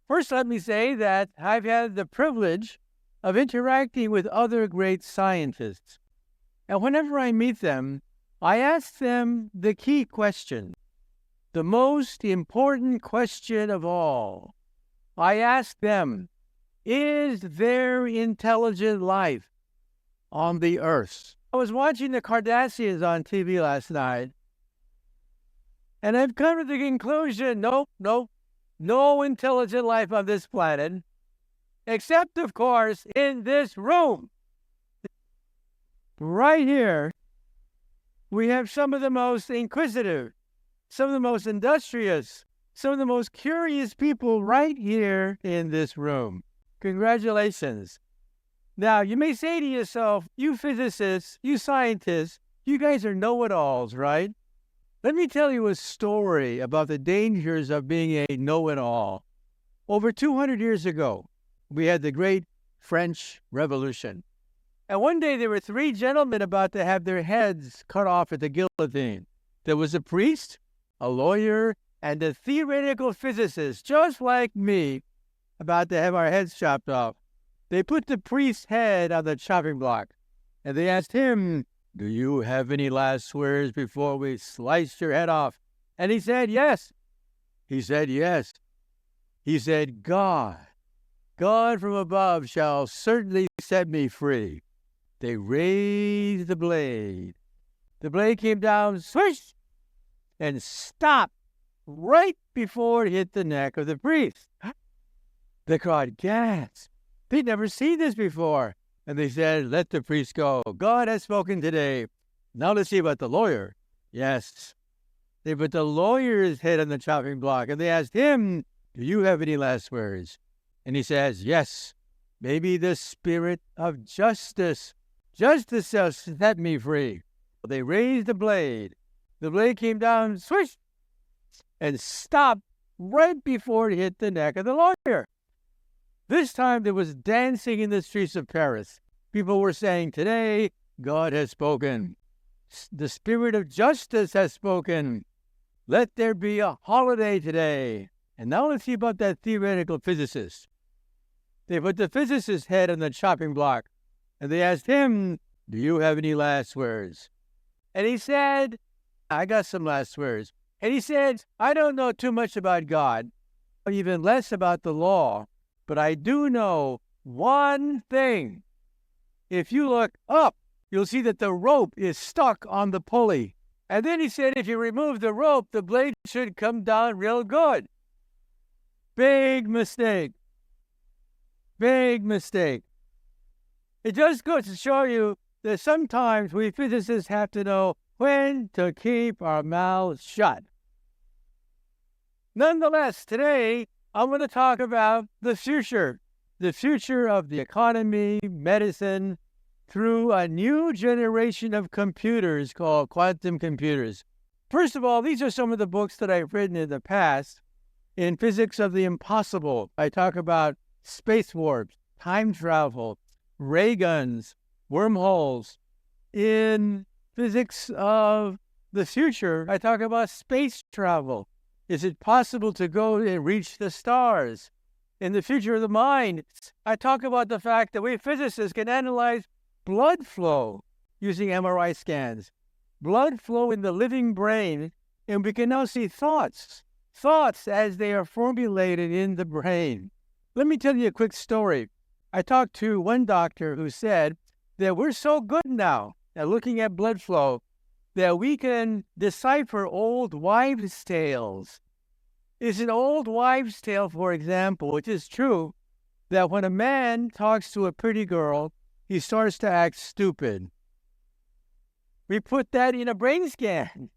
First, let me say that I've had the privilege of interacting with other great scientists. And whenever I meet them, I ask them the key question, the most important question of all. I ask them, is there intelligent life on the earth? I was watching the Kardashians on TV last night, and I've come to the conclusion, no intelligent life on this planet, except, of course, in this room. Right here, we have some of the most inquisitive, some of the most industrious, some of the most curious people right here in this room. Congratulations. Now, you may say to yourself, you physicists, you scientists, you guys are know-it-alls, right? Let me tell you a story about the dangers of being a know-it-all. Over 200 years ago, we had the Great French Revolution. And one day there were three gentlemen about to have their heads cut off at the guillotine. There was a priest, a lawyer, and a theoretical physicist, just like me, about to have our heads chopped off. They put the priest's head on the chopping block, and they asked him, do you have any last words before we slice your head off? And he said, yes. He said, yes. He said, God from above shall certainly set me free. They raised the blade. The blade came down, swish, and stopped right before it hit the neck of the priest. The crowd gasped. They'd never seen this before. And they said, let the priest go. God has spoken today. Now let's see about the lawyer. Yes. They put the lawyer's head on the chopping block, and they asked him, do you have any last words? And he says, yes. Maybe the spirit of justice. Justice shall set me free. They raised the blade. The blade came down, swish, and stopped right before it hit the neck of the lawyer. This time there was dancing in the streets of Paris. People were saying, today, God has spoken. The spirit of justice has spoken. Let there be a holiday today. And now let's see about that theoretical physicist. They put the physicist's head on the chopping block, and they asked him, do you have any last words? And he said, I got some last words. And he said, I don't know too much about God, or even less about the law. But I do know one thing. If you look up, you'll see that the rope is stuck on the pulley. And then he said, if you remove the rope, the blade should come down real good. Big mistake. Big mistake. It just goes to show you that sometimes we physicists have to know when to keep our mouths shut. Nonetheless, today, I'm going to talk about the future of the economy, medicine, through a new generation of computers called quantum computers. First of all, these are some of the books that I've written in the past. In Physics of the Impossible, I talk about space warps, time travel, ray guns, wormholes. In Physics of the Future, I talk about space travel. Is it possible to go and reach the stars? In the future of the mind, I talk about the fact that we physicists can analyze blood flow using MRI scans. Blood flow in the living brain, and we can now see thoughts as they are formulated in the brain. Let me tell you a quick story. I talked to one doctor who said that we're so good now at looking at blood flow that we can decipher old wives' tales. It's an old wives' tale, for example, which is true, that when a man talks to a pretty girl, he starts to act stupid. We put that in a brain scan,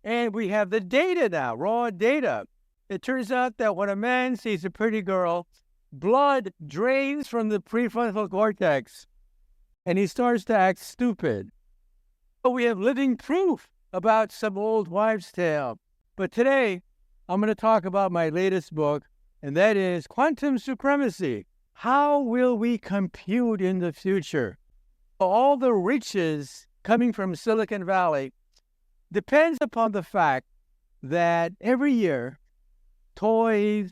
and we have the data now, raw data. It turns out that when a man sees a pretty girl, blood drains from the prefrontal cortex, and he starts to act stupid. We have living proof about some old wives' tale. But today, I'm going to talk about my latest book, and that is Quantum Supremacy. How will we compute in the future? All the riches coming from Silicon Valley depends upon the fact that every year, toys,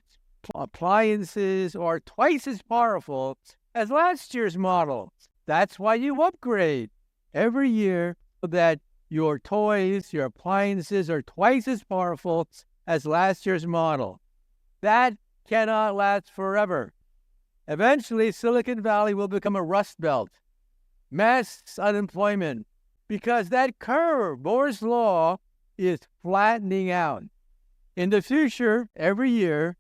appliances are twice as powerful as last year's model. That's why you upgrade every year, so that your toys, your appliances are twice as powerful as last year's model. That cannot last forever. Eventually, Silicon Valley will become a rust belt, mass unemployment, because that curve, Moore's law, is flattening out. In the future, every year,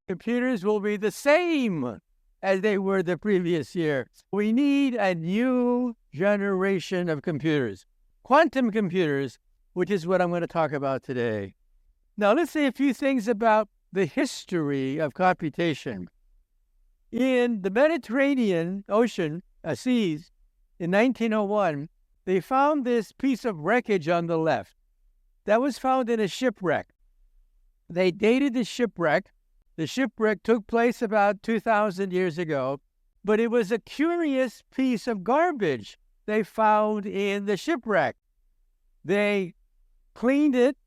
computers will be the same as they were the previous year. We need a new generation of computers, quantum computers, which is what I'm going to talk about today. Now, let's say a few things about the history of computation. In the Mediterranean Ocean, seas, in 1901, they found this piece of wreckage on the left that was found in a shipwreck. They dated the shipwreck. The shipwreck took place about 2,000 years ago, but it was a curious piece of garbage they found in the shipwreck. They cleaned it,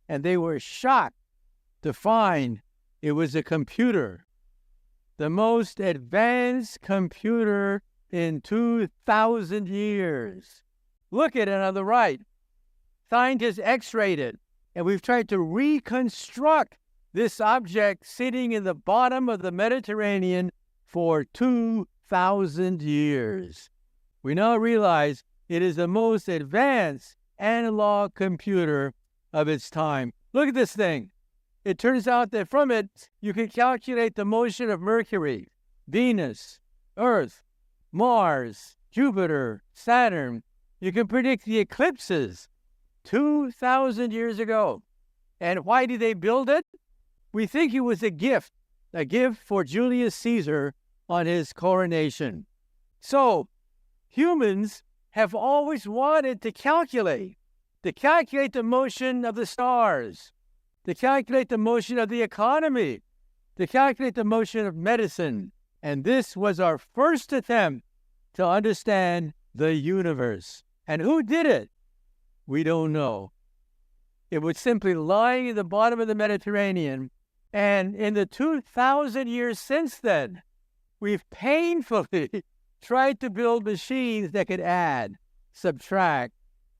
and they were shocked to find it was a computer, the most advanced computer in 2,000 years. Look at it on the right. Scientists x-rayed it, and we've tried to reconstruct this object sitting in the bottom of the Mediterranean for 2,000 years. We now realize it is the most advanced analog computer of its time. Look at this thing. It turns out that from it, you can calculate the motion of Mercury, Venus, Earth, Mars, Jupiter, Saturn. You can predict the eclipses 2,000 years ago. And why did they build it? We think it was a gift for Julius Caesar on his coronation. So, humans have always wanted to calculate the motion of the stars, to calculate the motion of the economy, to calculate the motion of medicine. And this was our first attempt to understand the universe. And who did it? We don't know. It was simply lying in the bottom of the Mediterranean. And in the 2,000 years since then, we've painfully tried to build machines that could add, subtract.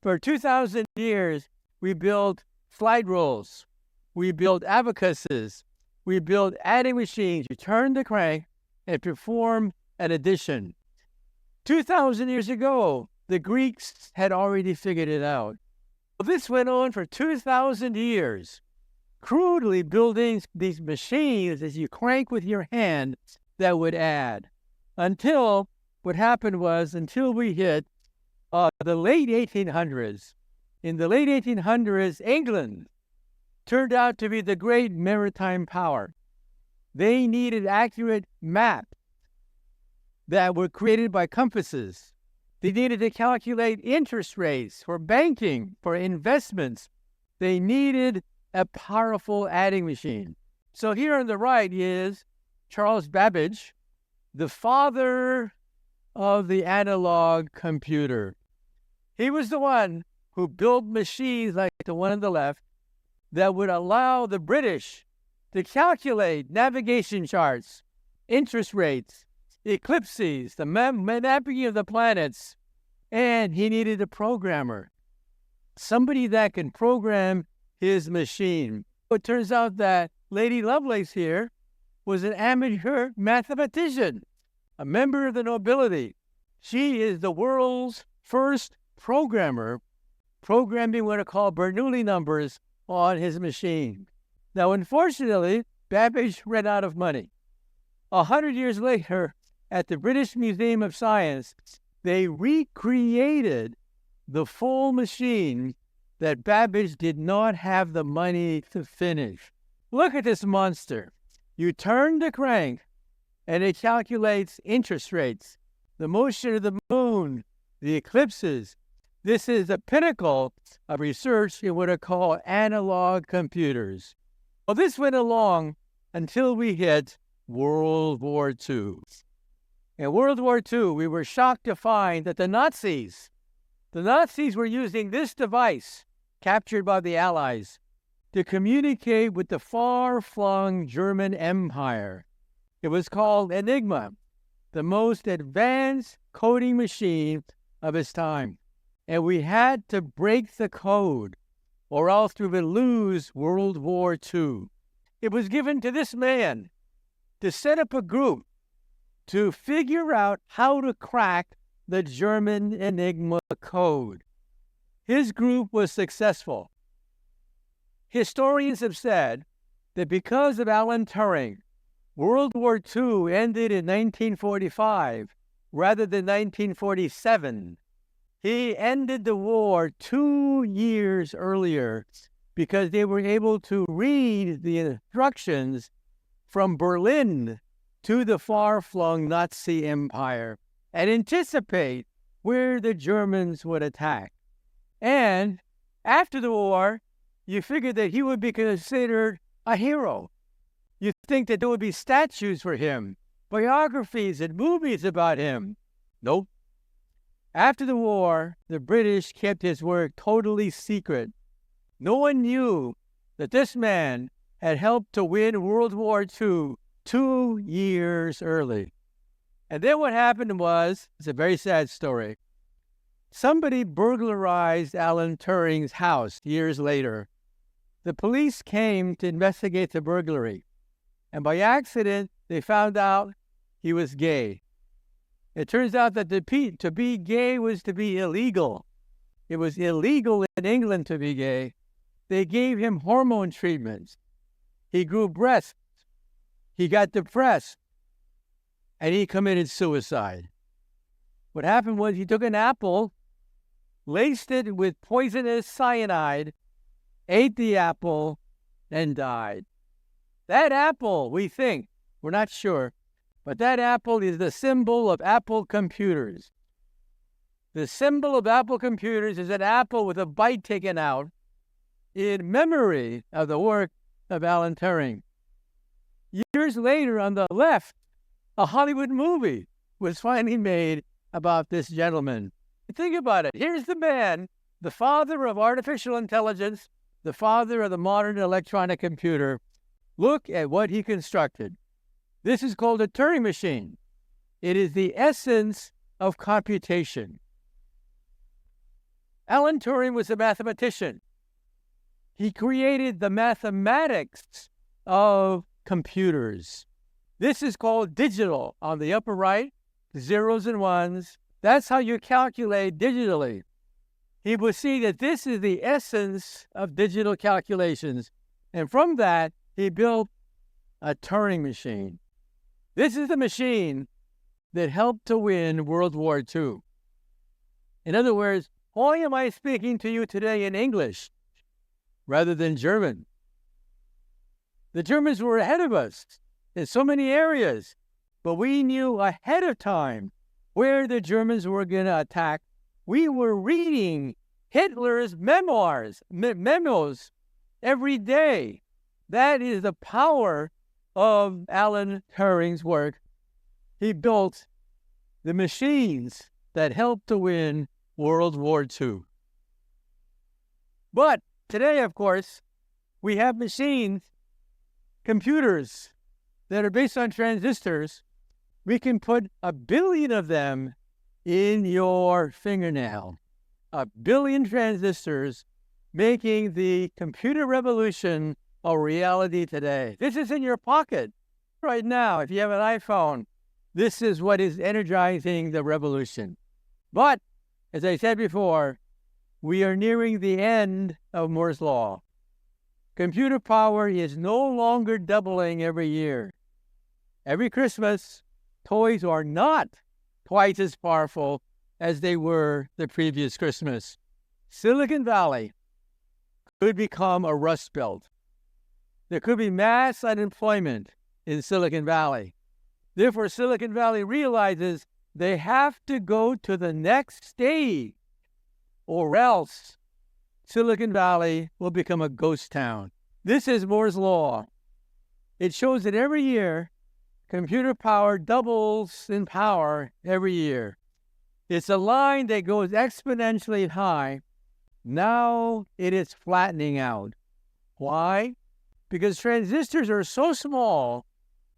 For 2,000 years, we built slide rules. We built abacuses. We built adding machines. You turn the crank and perform an addition. 2,000 years ago, the Greeks had already figured it out. This went on for 2,000 years, crudely building these machines as you crank with your hand that would add. Until what happened was, until we hit the late 1800s. In the late 1800s, England turned out to be the great maritime power. They needed accurate maps that were created by compasses. They needed to calculate interest rates for banking, for investments. They needed a powerful adding machine. So here on the right is Charles Babbage, the father of the analog computer. He was the one who built machines like the one on the left that would allow the British to calculate navigation charts, interest rates, eclipses, the mapping of the planets. And he needed a programmer, somebody that can program his machine. It turns out that Lady Lovelace here was an amateur mathematician, a member of the nobility. She is the world's first programmer, programming what are called Bernoulli numbers on his machine. Now, unfortunately, Babbage ran out of money. 100 years later, at the British Museum of Science, they recreated the full machine that Babbage did not have the money to finish. Look at this monster. You turn the crank, and it calculates interest rates, the motion of the moon, the eclipses. This is the pinnacle of research in what are called analog computers. Well, this went along until we hit World War II. In World War II, we were shocked to find that the Nazis were using this device captured by the Allies. to communicate with the far-flung German Empire. It was called Enigma, the most advanced coding machine of its time. And we had to break the code, or else we would lose World War II. It was given to this man to set up a group to figure out how to crack the German Enigma code. His group was successful. Historians have said that because of Alan Turing, World War II ended in 1945 rather than 1947. He ended the war 2 years earlier because they were able to read the instructions from Berlin to the far-flung Nazi Empire and anticipate where the Germans would attack. And after the war, you figured that he would be considered a hero. You think that there would be statues for him, biographies and movies about him. Nope. After the war, the British kept his work totally secret. No one knew that this man had helped to win World War II 2 years early. And then what happened was, it's a very sad story. Somebody burglarized Alan Turing's house years later. The police came to investigate the burglary, and by accident, they found out he was gay. It turns out that to be gay was to be illegal. It was illegal in England to be gay. They gave him hormone treatments. He grew breasts. He got depressed, and he committed suicide. What happened was he took an apple, laced it with poisonous cyanide, ate the apple, and died. That apple, we think, we're not sure, but that apple is the symbol of Apple computers. The symbol of Apple computers is an apple with a bite taken out in memory of the work of Alan Turing. Years later, on the left, a Hollywood movie was finally made about this gentleman. Think about it. Here's the man, the father of artificial intelligence, the father of the modern electronic computer. Look at what he constructed. This is called a Turing machine. It is the essence of computation. Alan Turing was a mathematician. He created the mathematics of computers. This is called digital on the upper right, zeros and ones. That's how you calculate digitally. He will see that this is the essence of digital calculations. And from that, he built a Turing machine. This is the machine that helped to win World War II. In other words, why am I speaking to you today in English rather than German? The Germans were ahead of us in so many areas, but we knew ahead of time where the Germans were going to attack. We were reading Hitler's memos every day. That is the power of Alan Turing's work. He built the machines that helped to win World War II. But today, of course, we have machines, computers that are based on transistors. We can put 1 billion of them in your fingernail. 1 billion transistors making the computer revolution a reality today. This is in your pocket right now. If you have an iPhone, this is what is energizing the revolution. But, as I said before, we are nearing the end of Moore's Law. Computer power is no longer doubling every year. Every Christmas, toys are not twice as powerful as they were the previous Christmas. Silicon Valley could become a rust belt. There could be mass unemployment in Silicon Valley. Therefore, Silicon Valley realizes they have to go to the next stage, or else Silicon Valley will become a ghost town. This is Moore's Law. It shows that every year, computer power doubles in power every year. It's a line that goes exponentially high. Now it is flattening out. Why? Because transistors are so small,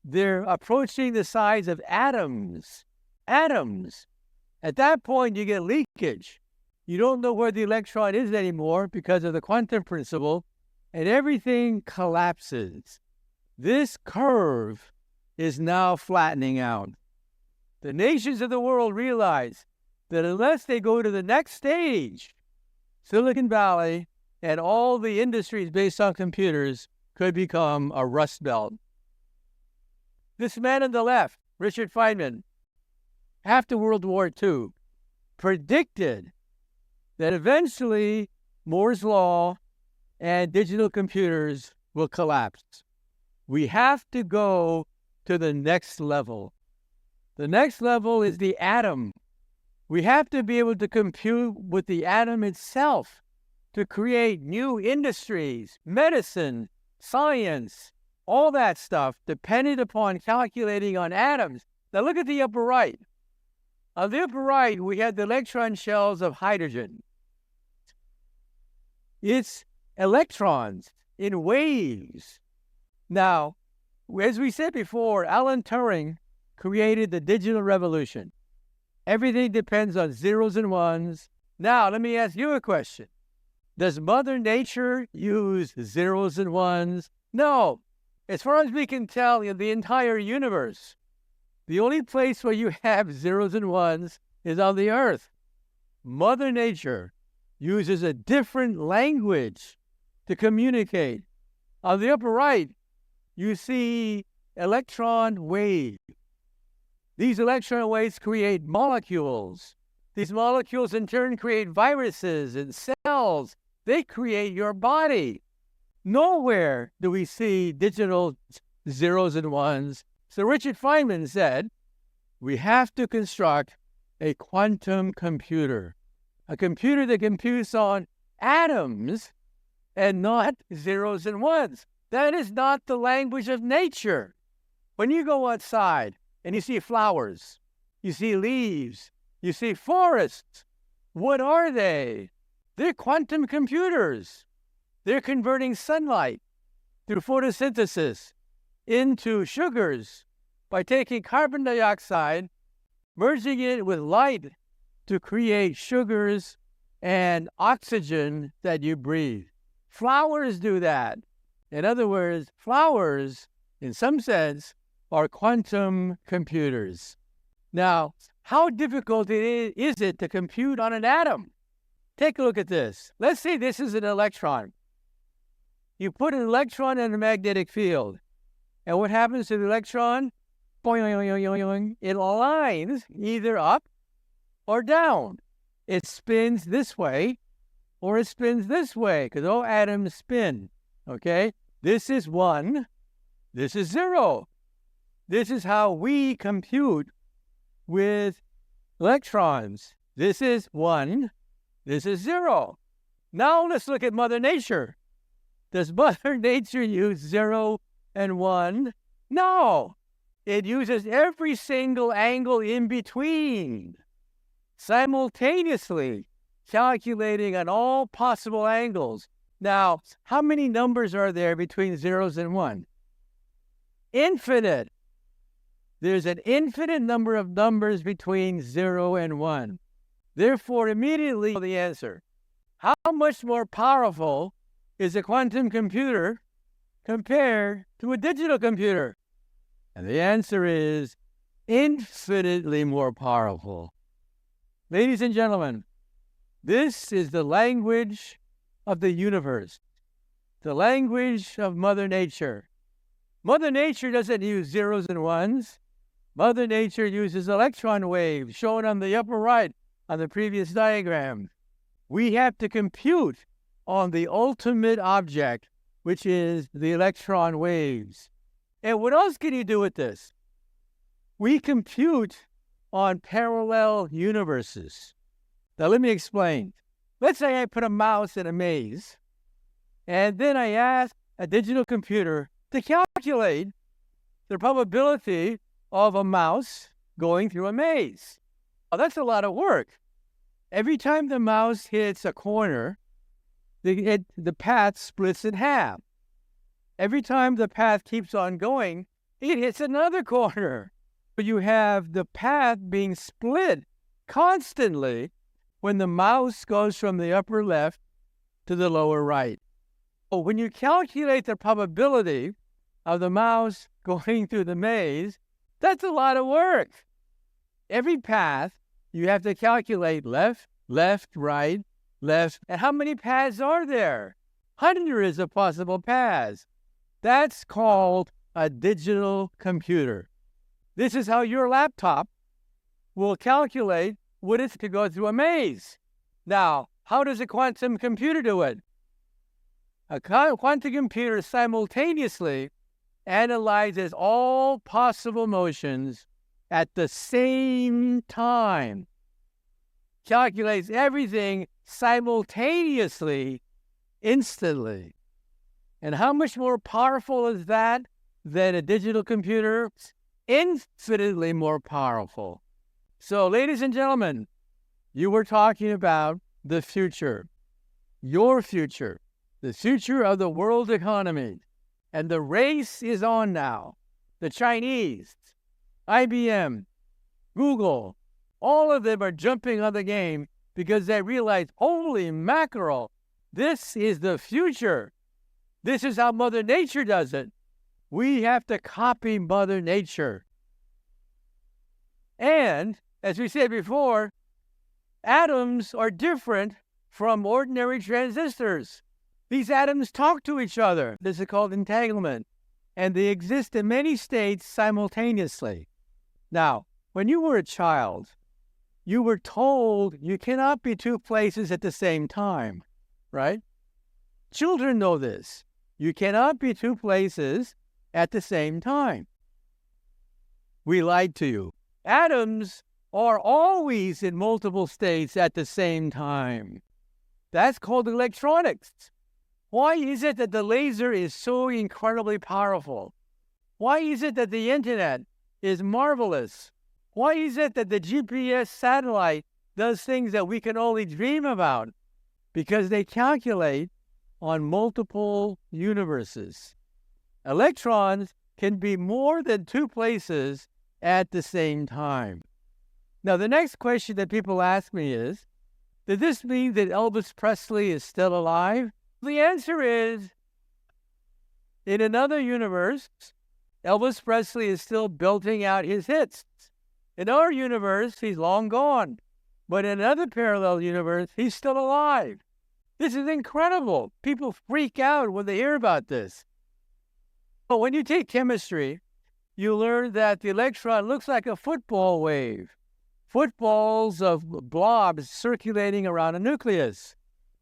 they're approaching the size of atoms. Atoms. At that point, you get leakage. You don't know where the electron is anymore because of the quantum principle, and everything collapses. This curve is now flattening out. The nations of the world realize that unless they go to the next stage, Silicon Valley and all the industries based on computers could become a rust belt. This man on the left, Richard Feynman, after World War II, predicted that eventually Moore's law and digital computers will collapse. We have to go to the next level. The next level is the atom. We have to be able to compute with the atom itself to create new industries, medicine, science, all that stuff dependent upon calculating on atoms. Now look at the upper right. On the upper right, we have the electron shells of hydrogen. It's electrons in waves. Now, as we said before, Alan Turing created the digital revolution. Everything depends on zeros and ones. Now, let me ask you a question. Does Mother Nature use zeros and ones? No. As far as we can tell, in the entire universe, the only place where you have zeros and ones is on the Earth. Mother Nature uses a different language to communicate. On the upper right, you see electron wave. These electron waves create molecules. These molecules in turn create viruses and cells. They create your body. Nowhere do we see digital zeros and ones. So Richard Feynman said, we have to construct a quantum computer, a computer that computes on atoms and not zeros and ones. That is not the language of nature. When you go outside and you see flowers, you see leaves, you see forests, what are they? They're quantum computers. They're converting sunlight through photosynthesis into sugars by taking carbon dioxide, merging it with light to create sugars and oxygen that you breathe. Flowers do that. In other words, flowers, in some sense, are quantum computers. Now, how difficult is it to compute on an atom? Take a look at this. Let's say this is an electron. You put an electron in a magnetic field, and what happens to the electron? It aligns either up or down. It spins this way, or it spins this way, because all atoms spin, okay? This is 1, this is 0. This is how we compute with electrons. This is 1, this is 0. Now let's look at Mother Nature. Does Mother Nature use 0 and 1? No. It uses every single angle in between, simultaneously calculating on all possible angles. Now, how many numbers are there between zeros and 1? Infinite. There's an infinite number of numbers between 0 and 1. Therefore, immediately the answer. How much more powerful is a quantum computer compared to a digital computer? And the answer is infinitely more powerful. Ladies and gentlemen, this is the language of the universe, the language of Mother Nature. Mother Nature doesn't use zeros and ones. Mother Nature uses electron waves, shown on the upper right on the previous diagram. We have to compute on the ultimate object, which is the electron waves. And what else can you do with this? We compute on parallel universes. Now let me explain. Let's say I put a mouse in a maze, and then I ask a digital computer to calculate the probability of a mouse going through a maze. Oh, that's a lot of work. Every time the mouse hits a corner, the path splits in half. Every time the path keeps on going, it hits another corner. But you have the path being split constantly when the mouse goes from the upper left to the lower right. So when you calculate the probability of the mouse going through the maze, that's a lot of work. Every path, you have to calculate left, left, right, left. And how many paths are there? Hundreds of possible paths. That's called a digital computer. This is how your laptop will calculate what it's to go through a maze. Now, how does a quantum computer do it? A quantum computer simultaneously analyzes all possible motions at the same time, calculates everything simultaneously, instantly. And how much more powerful is that than a digital computer? Infinitely more powerful. So, ladies and gentlemen, you were talking about the future, your future, the future of the world economy. And the race is on now. The Chinese, IBM, Google, all of them are jumping on the game because they realize, holy mackerel, this is the future. This is how Mother Nature does it. We have to copy Mother Nature. And, as we said before, atoms are different from ordinary transistors. These atoms talk to each other. This is called entanglement. And they exist in many states simultaneously. Now, when you were a child, you were told you cannot be two places at the same time, right? Children know this. You cannot be two places at the same time. We lied to you. Atoms are always in multiple states at the same time. That's called electronics. Why is it that the laser is so incredibly powerful? Why is it that the internet is marvelous? Why is it that the GPS satellite does things that we can only dream about? Because they calculate on multiple universes. Electrons can be more than two places at the same time. Now, the next question that people ask me is, does this mean that Elvis Presley is still alive? The answer is, in another universe, Elvis Presley is still belting out his hits. In our universe, he's long gone. But in another parallel universe, he's still alive. This is incredible. People freak out when they hear about this. But when you take chemistry, you learn that the electron looks like a football wave. Footballs of blobs circulating around a nucleus.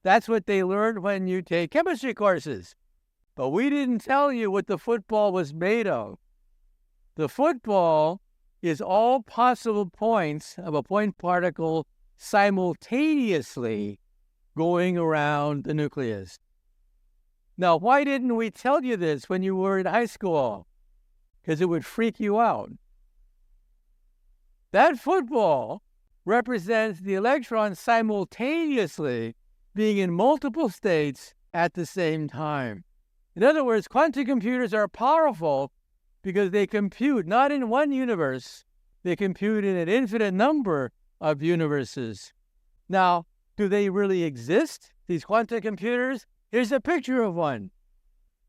That's what they learned when you take chemistry courses. But we didn't tell you what the football was made of. The football is all possible points of a point particle simultaneously going around the nucleus. Now, why didn't we tell you this when you were in high school? Because it would freak you out. That football represents the electron simultaneously being in multiple states at the same time. In other words, quantum computers are powerful because they compute not in one universe, they compute in an infinite number of universes. Now, do they really exist, these quantum computers? Here's a picture of one.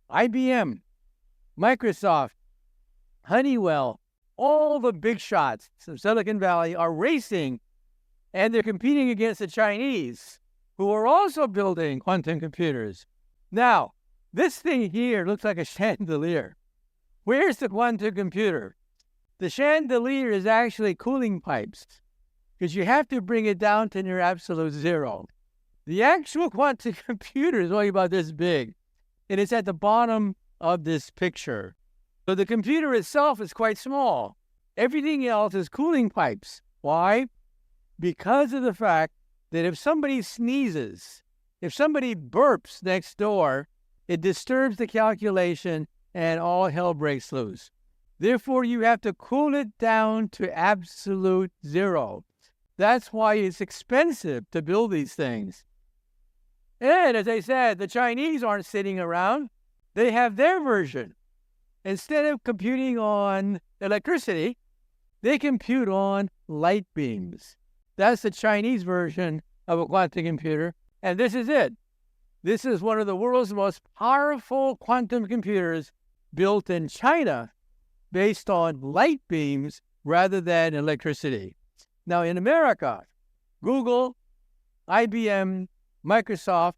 IBM, Microsoft, Honeywell, all the big shots of Silicon Valley are racing, and they're competing against the Chinese, who are also building quantum computers. Now, this thing here looks like a chandelier. Where's the quantum computer? The chandelier is actually cooling pipes, because you have to bring it down to near absolute zero. The actual quantum computer is only about this big, and it's at the bottom of this picture. So the computer itself is quite small. Everything else is cooling pipes. Why? Because of the fact that if somebody sneezes, if somebody burps next door, it disturbs the calculation and all hell breaks loose. Therefore, you have to cool it down to absolute zero. That's why it's expensive to build these things. And as I said, the Chinese aren't sitting around. They have their version. Instead of computing on electricity, they compute on light beams. That's the Chinese version of a quantum computer, and this is it. This is one of the world's most powerful quantum computers built in China based on light beams rather than electricity. Now, in America, Google, IBM, Microsoft,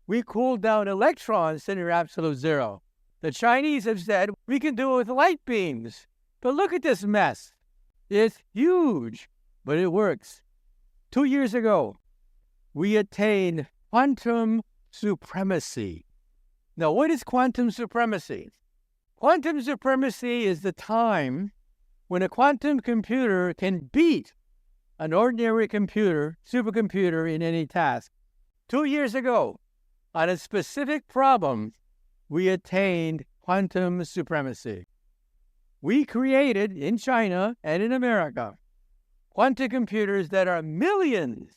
we cool down electrons to near absolute zero. The Chinese have said we can do it with light beams. But look at this mess. It's huge, but it works. 2 years ago, we attained quantum supremacy. Now, what is quantum supremacy? Quantum supremacy is the time when a quantum computer can beat an ordinary computer, supercomputer, in any task. 2 years ago, on a specific problem, we attained quantum supremacy. We created, in China and in America, quantum computers that are millions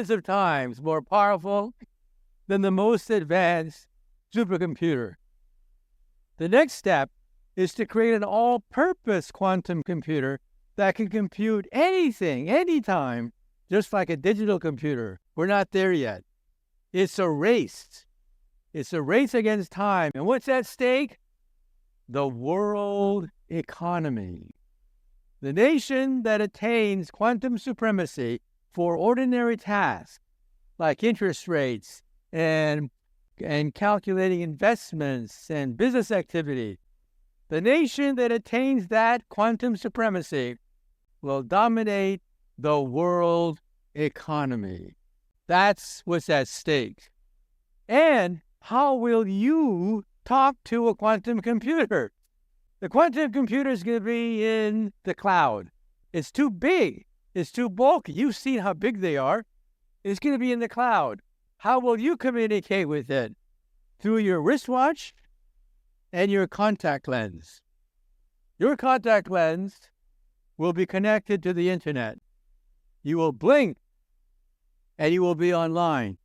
of times more powerful than the most advanced supercomputer. The next step is to create an all-purpose quantum computer that can compute anything, anytime, just like a digital computer. We're not there yet. It's a race. It's a race against time. And what's at stake? The world economy. The nation that attains quantum supremacy for ordinary tasks, like interest rates and calculating investments and business activity, the nation that attains that quantum supremacy will dominate the world economy. That's what's at stake. And how will you talk to a quantum computer? The quantum computer is going to be in the cloud. It's too big. It's too bulky. You've seen how big they are. It's going to be in the cloud. How will you communicate with it? Through your wristwatch and your contact lens. Your contact lens will be connected to the internet. You will blink and you will be online.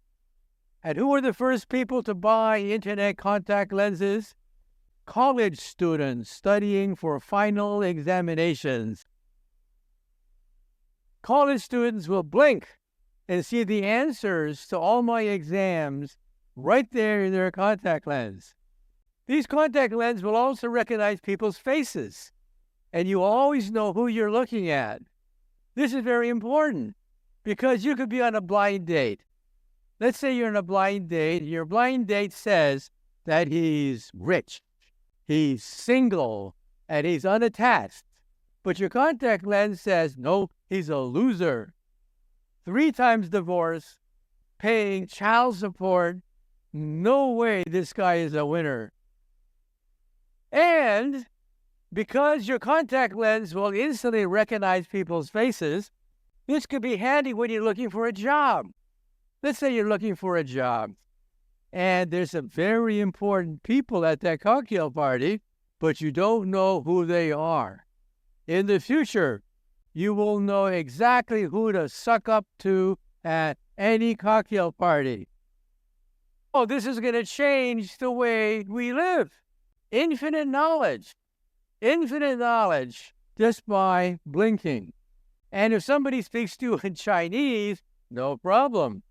And who were the first people to buy internet contact lenses? College students studying for final examinations. College students will blink and see the answers to all my exams right there in their contact lens. These contact lenses will also recognize people's faces, and you always know who you're looking at. This is very important because you could be on a blind date. Let's say you're on a blind date. Your blind date says that he's rich, he's single, and he's unattached. But your contact lens says, no, he's a loser. 3 times divorced, paying child support. No way this guy is a winner. And because your contact lens will instantly recognize people's faces, this could be handy when you're looking for a job. Let's say you're looking for a job, and there's some very important people at that cocktail party, but you don't know who they are. In the future, you will know exactly who to suck up to at any cocktail party. Oh, this is going to change the way we live. Infinite knowledge just by blinking. And if somebody speaks to you in Chinese, no problem.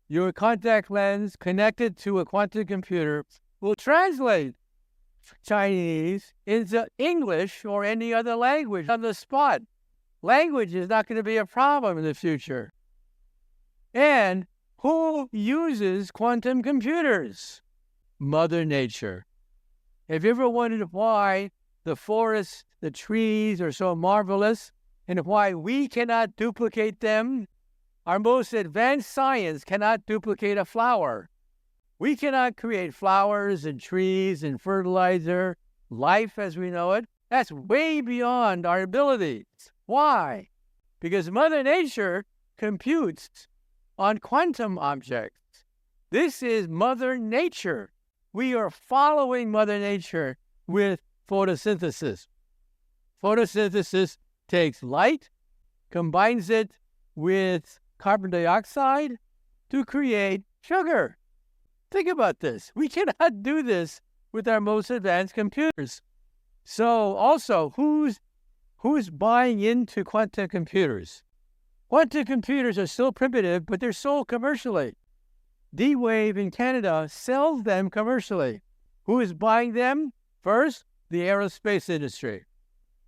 Your contact lens connected to a quantum computer will translate Chinese into English or any other language on the spot. Language is not going to be a problem in the future. And who uses quantum computers? Mother Nature. Have you ever wondered why the forests, the trees are so marvelous and why we cannot duplicate them? Our most advanced science cannot duplicate a flower. We cannot create flowers and trees and fertilizer, life as we know it. That's way beyond our abilities. Why? Because Mother Nature computes on quantum objects. This is Mother Nature. We are following Mother Nature with photosynthesis. Photosynthesis takes light, combines it with carbon dioxide to create sugar. Think about this. We cannot do this with our most advanced computers. So also, who's buying into quantum computers? Quantum computers are still primitive, but they're sold commercially. D-Wave in Canada sells them commercially. Who is buying them? First, the aerospace industry,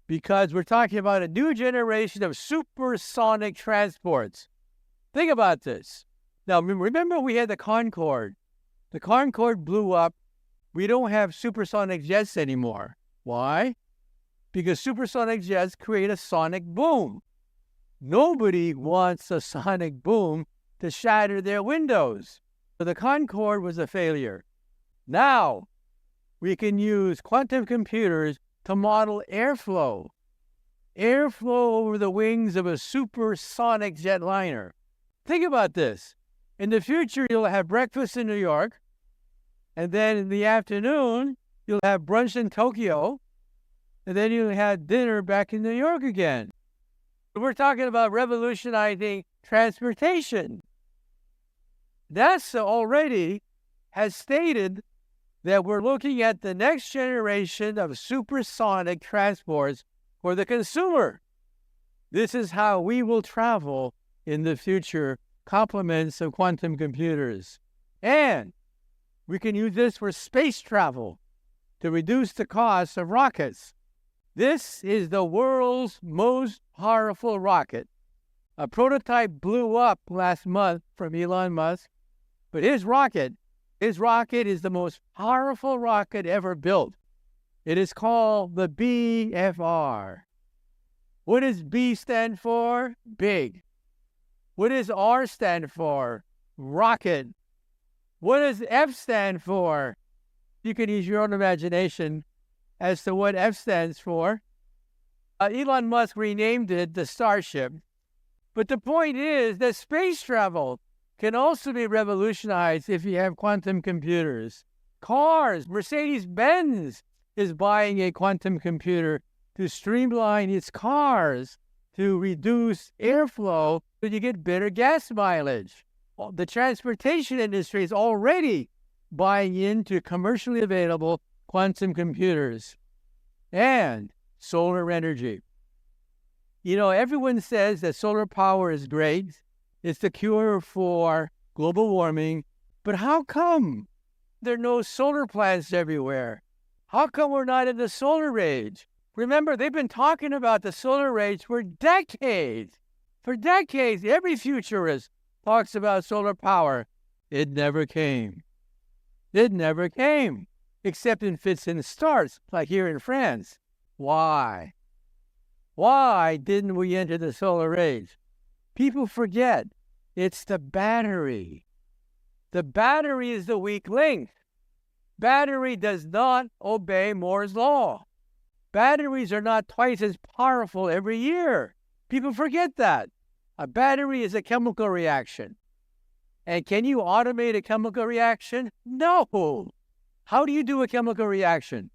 because we're talking about a new generation of supersonic transports. Think about this. Now, remember we had the Concorde. The Concorde blew up. We don't have supersonic jets anymore. Why? Because supersonic jets create a sonic boom. Nobody wants a sonic boom to shatter their windows. So the Concorde was a failure. Now, we can use quantum computers to model airflow. Airflow over the wings of a supersonic jetliner. Think about this. In the future, you'll have breakfast in New York, and then in the afternoon, you'll have brunch in Tokyo, and then you'll have dinner back in New York again. We're talking about revolutionizing transportation. NASA already has stated that we're looking at the next generation of supersonic transports for the consumer. This is how we will travel in the future, complements of quantum computers. And we can use this for space travel to reduce the cost of rockets. This is the world's most powerful rocket. A prototype blew up last month from Elon Musk, but his rocket is the most powerful rocket ever built. It is called the BFR. What does B stand for? Big. What does R stand for? Rocket. What does F stand for? You can use your own imagination as to what F stands for. Elon Musk renamed it the Starship. But the point is that space travel can also be revolutionized if you have quantum computers. Cars, Mercedes-Benz is buying a quantum computer to streamline its cars, to reduce airflow so you get better gas mileage. The transportation industry is already buying into commercially available quantum computers. And solar energy. Everyone says that solar power is great. It's the cure for global warming. But how come there are no solar plants everywhere? How come we're not in the solar age? Remember, they've been talking about the solar age for decades. For decades, every futurist talks about solar power. It never came. It never came, except in fits and starts, like here in France. Why? Why didn't we enter the solar age? People forget. It's the battery. The battery is the weak link. Battery does not obey Moore's law. Batteries are not twice as powerful every year. People forget that. A battery is a chemical reaction. And can you automate a chemical reaction? No. How do you do a chemical reaction?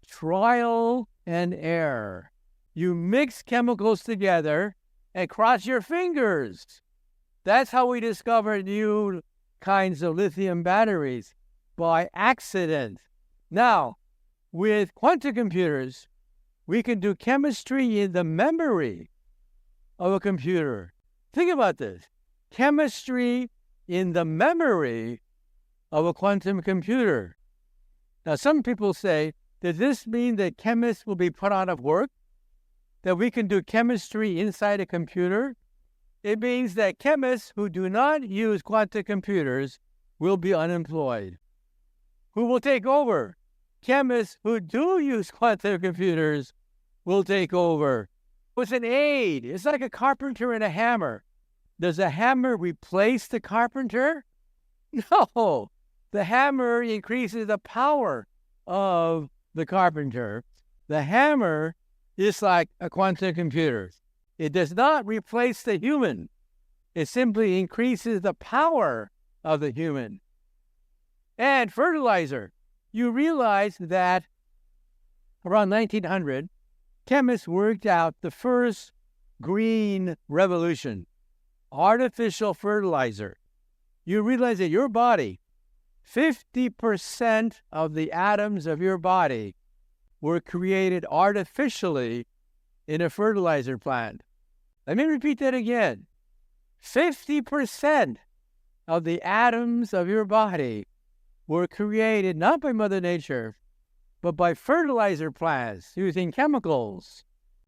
Trial and error. You mix chemicals together and cross your fingers. That's how we discover new kinds of lithium batteries, by accident. Now, with quantum computers, we can do chemistry in the memory of a computer. Think about this. Chemistry in the memory of a quantum computer. Now, some people say, does this mean that chemists will be put out of work? That we can do chemistry inside a computer? It means that chemists who do not use quantum computers will be unemployed. Who will take over? Chemists who do use quantum computers will take over. It's an aid. It's like a carpenter and a hammer. Does a hammer replace the carpenter? No. The hammer increases the power of the carpenter. The hammer is like a quantum computer. It does not replace the human. It simply increases the power of the human. And fertilizer. You realize that around 1900, chemists worked out the first green revolution, artificial fertilizer. You realize that your body 50% of the atoms of your body were created artificially in a fertilizer plant. Let me repeat that again. 50% of the atoms of your body were created not by Mother Nature, but by fertilizer plants using chemicals.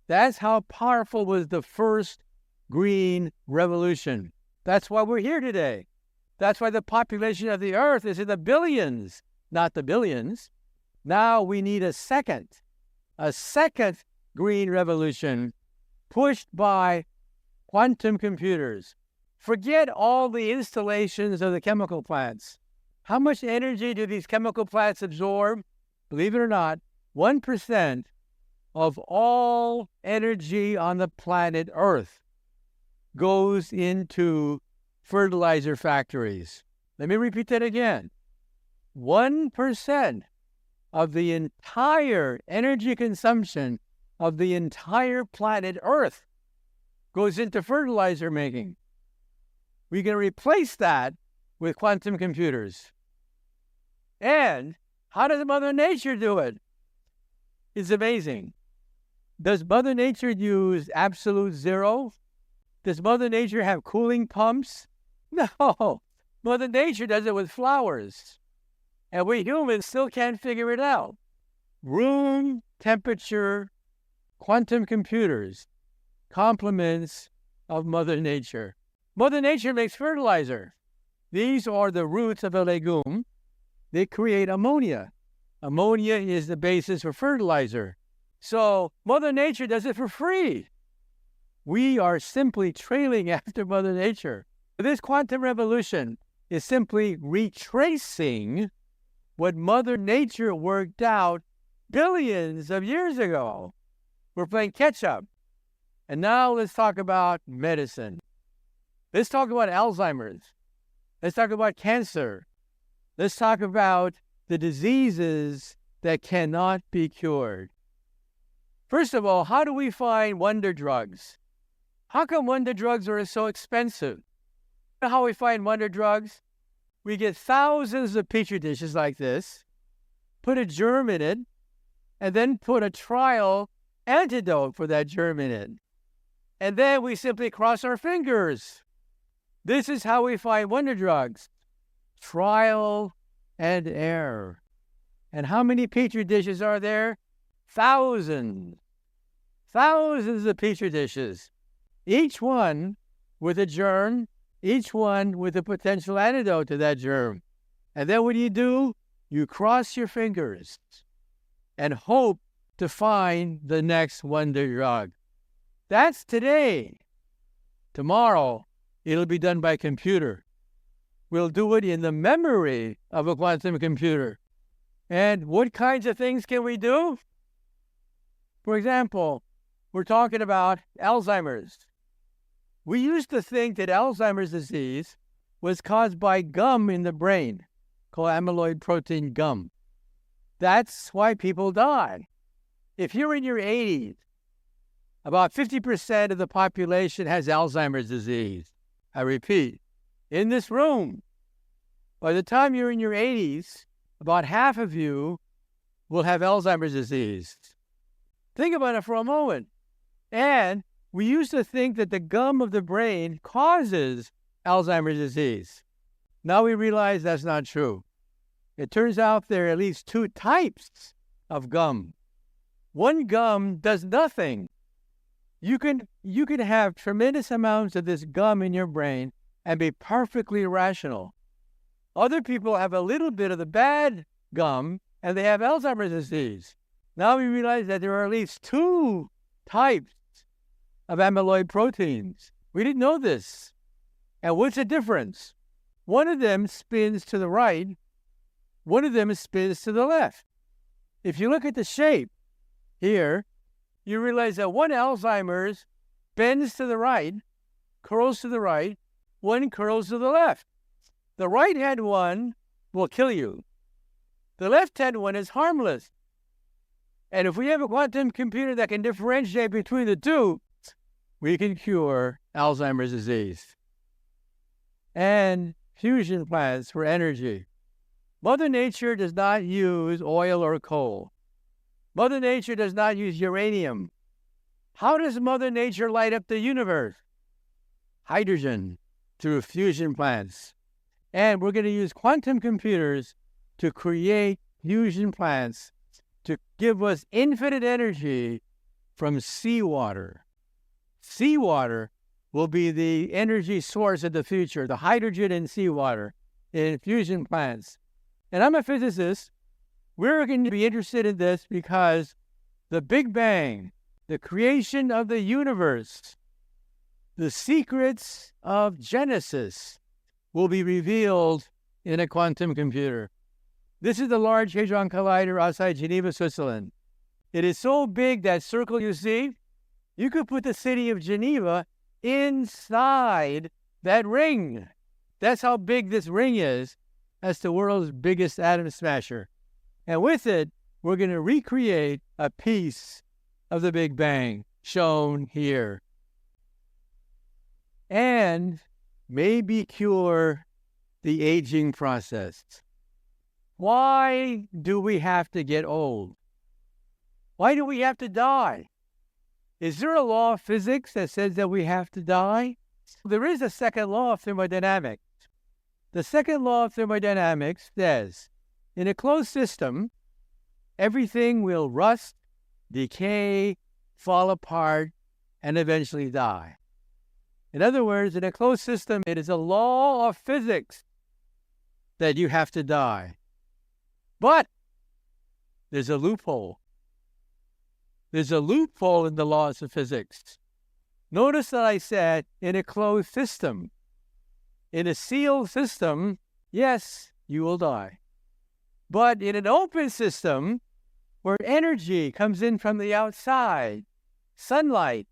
That's how powerful was the first green revolution. That's why we're here today. That's why the population of the earth is in the billions, not the billions. Now we need a second green revolution pushed by quantum computers. Forget all the installations of the chemical plants. How much energy do these chemical plants absorb? Believe it or not, 1% of all energy on the planet Earth goes into fertilizer factories. Let me repeat that again. 1% of the entire energy consumption of the entire planet Earth goes into fertilizer making. We can replace that with quantum computers. And how does Mother Nature do it? It's amazing. Does Mother Nature use absolute zero? Does Mother Nature have cooling pumps? No. Mother Nature does it with flowers. And we humans still can't figure it out. Room temperature quantum computers, complements of Mother Nature. Mother Nature makes fertilizer. These are the roots of a legume. They create ammonia. Ammonia is the basis for fertilizer. So Mother Nature does it for free. We are simply trailing after Mother Nature. This quantum revolution is simply retracing what Mother Nature worked out billions of years ago. We're playing catch up. And now let's talk about medicine. Let's talk about Alzheimer's. Let's talk about cancer. Let's talk about the diseases that cannot be cured. First of all, how do we find wonder drugs? How come wonder drugs are so expensive? You know how we find wonder drugs? We get thousands of petri dishes like this, put a germ in it, and then put a trial antidote for that germ in it. And then we simply cross our fingers. This is how we find wonder drugs. Trial and error. And how many petri dishes are there? Thousands. Thousands of petri dishes. Each one with a germ, each one with a potential antidote to that germ. And then what do? You cross your fingers and hope to find the next wonder drug. That's today. Tomorrow, it'll be done by computer. We'll do it in the memory of a quantum computer. And what kinds of things can we do? For example, we're talking about Alzheimer's. We used to think that Alzheimer's disease was caused by gum in the brain, called amyloid protein gum. That's why people die. If you're in your 80s, about 50% of the population has Alzheimer's disease. I repeat, in this room, by the time you're in your 80s, about half of you will have Alzheimer's disease. Think about it for a moment. And we used to think that the gum of the brain causes Alzheimer's disease. Now we realize that's not true. It turns out there are at least two types of gum. One gum does nothing. You can have tremendous amounts of this gum in your brain and be perfectly rational. Other people have a little bit of the bad gum and they have Alzheimer's disease. Now we realize that there are at least two types of amyloid proteins. We didn't know this. And what's the difference? One of them spins to the right, one of them spins to the left. If you look at the shape here, you realize that one Alzheimer's bends to the right, curls to the right, one curls to the left. The right-hand one will kill you. The left-hand one is harmless. And if we have a quantum computer that can differentiate between the two, we can cure Alzheimer's disease. And fusion plants for energy. Mother Nature does not use oil or coal. Mother Nature does not use uranium. How does Mother Nature light up the universe? Hydrogen, through fusion plants. And we're going to use quantum computers to create fusion plants to give us infinite energy from seawater. Seawater will be the energy source of the future, the hydrogen in seawater in fusion plants. And I'm a physicist. We're going to be interested in this because the Big Bang, the creation of the universe, the secrets of Genesis will be revealed in a quantum computer. This is the Large Hadron Collider outside Geneva, Switzerland. It is so big, that circle you see, you could put the city of Geneva inside that ring. That's how big this ring is. That's the world's biggest atom smasher. And with it, we're going to recreate a piece of the Big Bang, shown here. And maybe cure the aging process. Why do we have to get old? Why do we have to die? Is there a law of physics that says that we have to die? There is a second law of thermodynamics. The second law of thermodynamics says, in a closed system, everything will rust, decay, fall apart, and eventually die. In other words, in a closed system, it is a law of physics that you have to die. But there's a loophole. There's a loophole in the laws of physics. Notice that I said in a closed system. In a sealed system, yes, you will die. But in an open system, where energy comes in from the outside, sunlight,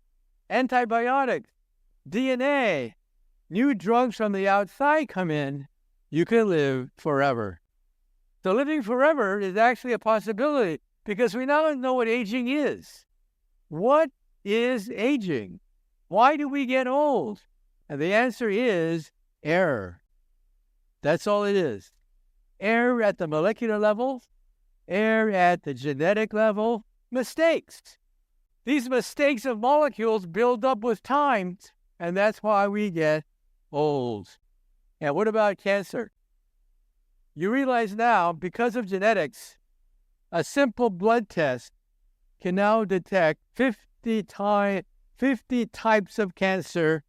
antibiotics, DNA, new drugs from the outside come in, you can live forever. So living forever is actually a possibility because we now know what aging is. What is aging? Why do we get old? And the answer is error. That's all it is. Error at the molecular level, error at the genetic level, mistakes. These mistakes of molecules build up with time, and that's why we get old. And what about cancer? You realize now, because of genetics, a simple blood test can now detect 50 types of cancer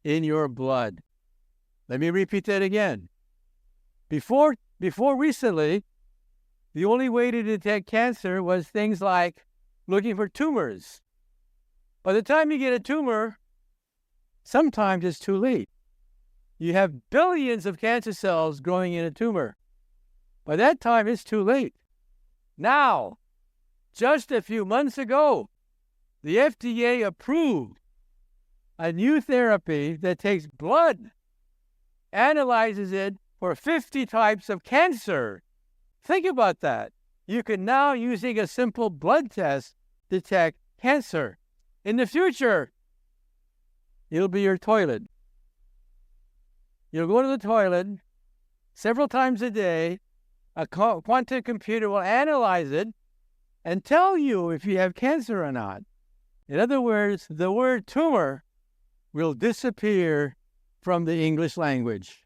in your blood. Let me repeat that again. Before recently, the only way to detect cancer was things like looking for tumors. By the time you get a tumor, sometimes it's too late. You have billions of cancer cells growing in a tumor. By that time, it's too late. Now, just a few months ago, the FDA approved a new therapy that takes blood, analyzes it for 50 types of cancer. Think about that. You can now, using a simple blood test, detect cancer. In the future, it'll be your toilet. You'll go to the toilet several times a day. A quantum computer will analyze it and tell you if you have cancer or not. In other words, the word tumor will disappear from the English language.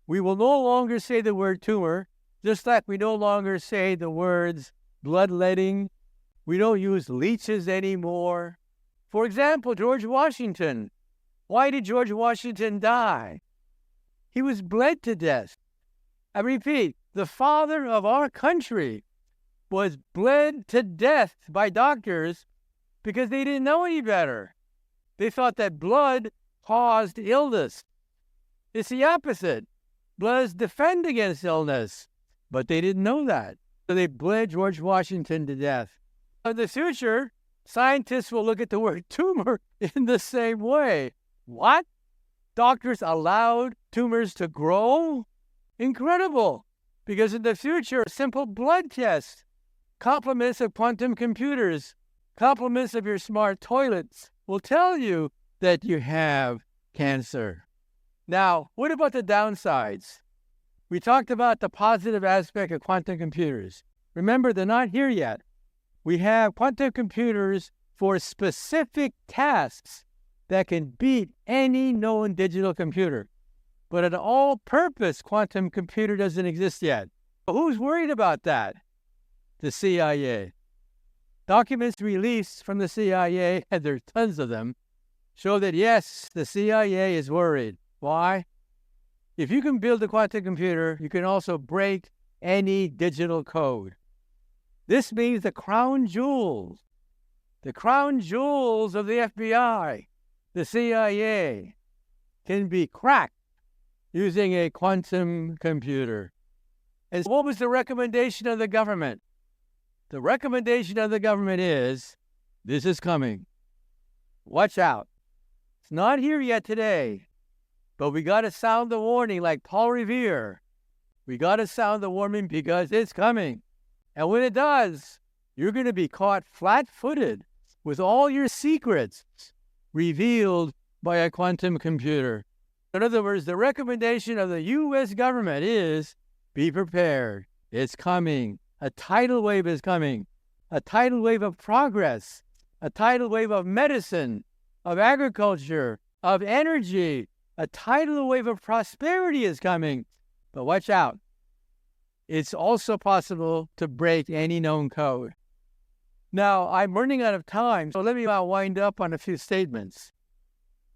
We will no longer say the word tumor, just like we no longer say the words bloodletting. We don't use leeches anymore. For example, George Washington. Why did George Washington die? He was bled to death. I repeat, the father of our country was bled to death by doctors because they didn't know any better. They thought that blood caused illness. It's the opposite. Blood defends against illness, but they didn't know that. So they bled George Washington to death. In the future, scientists will look at the word tumor in the same way. What? Doctors allowed tumors to grow? Incredible. Because in the future, a simple blood test, compliments of quantum computers, compliments of your smart toilets will tell you that you have cancer. Now, what about the downsides? We talked about the positive aspect of quantum computers. Remember, they're not here yet. We have quantum computers for specific tasks that can beat any known digital computer. But an all-purpose quantum computer doesn't exist yet. Who's worried about that? The CIA. Documents released from the CIA, and there are tons of them, show that yes, the CIA is worried. Why? If you can build a quantum computer, you can also break any digital code. This means the crown jewels of the FBI, the CIA, can be cracked using a quantum computer. And what was the recommendation of the government? The recommendation of the government is, this is coming. Watch out. It's not here yet today, but we got to sound the warning like Paul Revere. We got to sound the warning because it's coming. And when it does, you're going to be caught flat-footed with all your secrets revealed by a quantum computer. In other words, the recommendation of the U.S. government is, be prepared. It's coming. A tidal wave is coming. A tidal wave of progress. A tidal wave of medicine, of agriculture, of energy. A tidal wave of prosperity is coming. But watch out. It's also possible to break any known code. Now, I'm running out of time, so let me wind up on a few statements.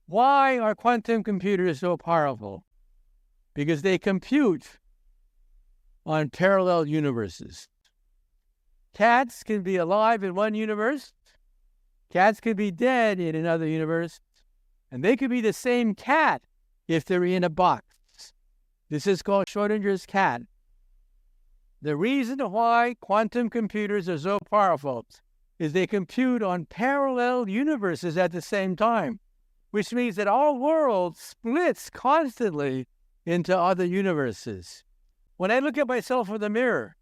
Why are quantum computers so powerful? Because they compute on parallel universes. Cats can be alive in one universe. Cats can be dead in another universe. And they could be the same cat if they're in a box. This is called Schrodinger's cat. The reason why quantum computers are so powerful is they compute on parallel universes at the same time, which means that our world splits constantly into other universes. When I look at myself in the mirror,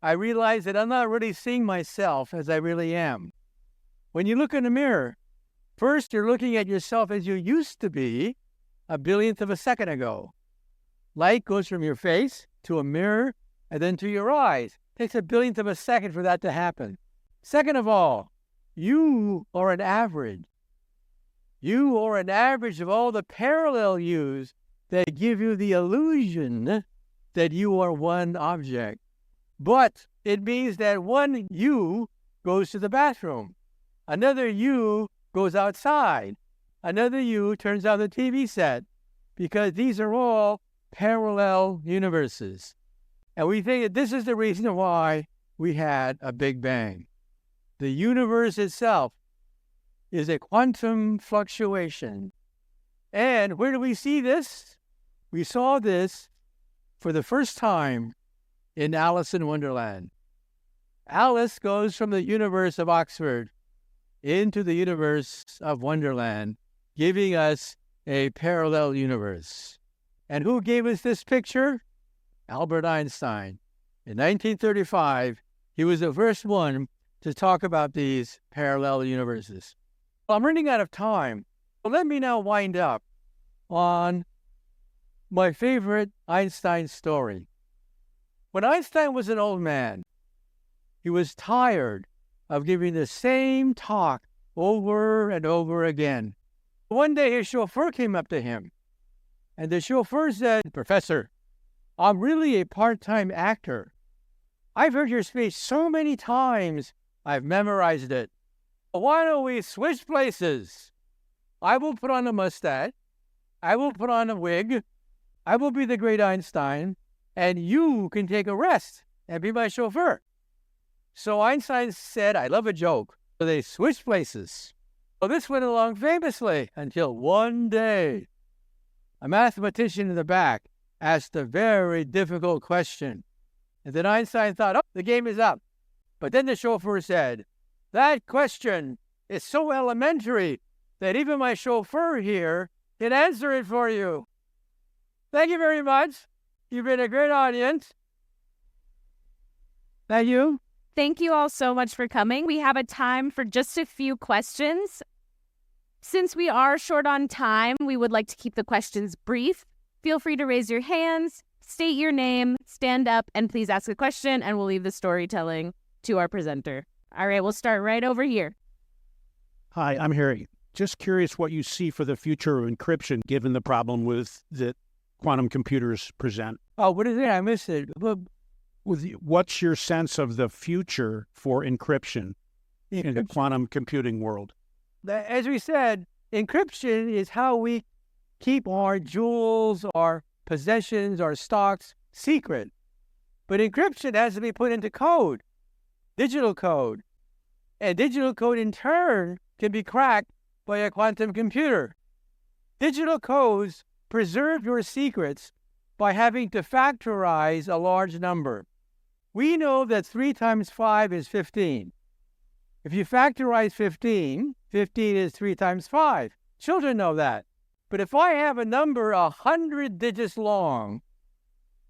I realize that I'm not really seeing myself as I really am. When you look in the mirror, first you're looking at yourself as you used to be a billionth of a second ago. Light goes from your face to a mirror and then to your eyes. It takes a billionth of a second for that to happen. Second of all, you are an average. You are an average of all the parallel yous that give you the illusion that you are one object. But it means that one you goes to the bathroom. Another you goes outside. Another you turns on the TV set. Because these are all parallel universes. And we think that this is the reason why we had a Big Bang. The universe itself is a quantum fluctuation. And where do we see this? We saw this for the first time in Alice in Wonderland. Alice goes from the universe of Oxford into the universe of Wonderland, giving us a parallel universe. And who gave us this picture? Albert Einstein. In 1935, he was the first one to talk about these parallel universes. Well, I'm running out of time, so let me now wind up on my favorite Einstein story. When Einstein was an old man, he was tired of giving the same talk over and over again. One day his chauffeur came up to him, and the chauffeur said, "Professor, I'm really a part-time actor. I've heard your speech so many times, I've memorized it. Why don't we switch places? I will put on a mustache, I will put on a wig, I will be the great Einstein, and you can take a rest and be my chauffeur." So Einstein said, "I love a joke." So they switched places. Well, this went along famously until one day, a mathematician in the back asked a very difficult question. And then Einstein thought, oh, the game is up. But then the chauffeur said, "That question is so elementary that even my chauffeur here can answer it for you." Thank you very much. You've been a great audience. Thank you. Thank you all so much for coming. We have a time for just a few questions. Since we are short on time, we would like to keep the questions brief. Feel free to raise your hands, state your name, stand up, and please ask a question, and we'll leave the storytelling to our presenter. All right, we'll start right over here. Hi, I'm Harry. Just curious what you see for the future of encryption, given the problem that quantum computers present. Oh, what is it? I missed it. What's your sense of the future for encryption in the quantum computing world? As we said, encryption is how we keep our jewels, our possessions, our stocks secret. But encryption has to be put into code, digital code. And digital code in turn can be cracked by a quantum computer. Digital codes preserve your secrets by having to factorize a large number. We know that 3 times 5 is 15. If you factorize 15, 15 is 3 times 5. Children know that. But if I have a number 100 digits long,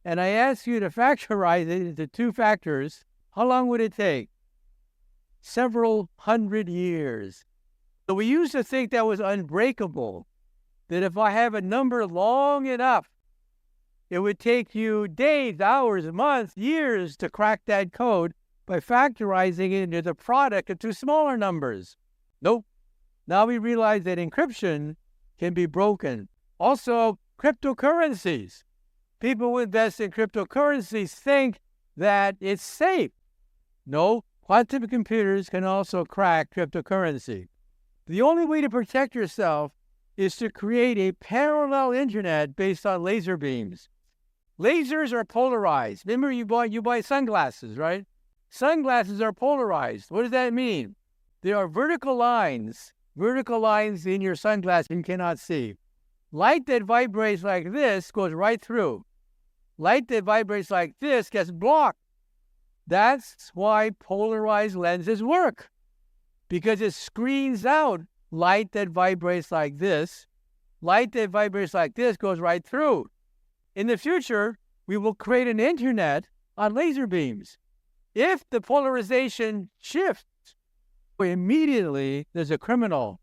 and I ask you to factorize it into 2 factors, how long would it take? Several hundred years. So we used to think that was unbreakable, that if I have a number long enough, it would take you days, hours, months, years to crack that code by factorizing it into the product of 2 smaller numbers. Nope. Now we realize that encryption can be broken. Also, cryptocurrencies. People who invest in cryptocurrencies think that it's safe. No, quantum computers can also crack cryptocurrency. The only way to protect yourself is to create a parallel internet based on laser beams. Lasers are polarized. Remember, you buy sunglasses, right? Sunglasses are polarized. What does that mean? There are vertical lines in your sunglasses you cannot see. Light that vibrates like this goes right through. Light that vibrates like this gets blocked. That's why polarized lenses work, because it screens out light that vibrates like this. Light that vibrates like this goes right through. In the future, we will create an internet on laser beams. If the polarization shifts, immediately there's a criminal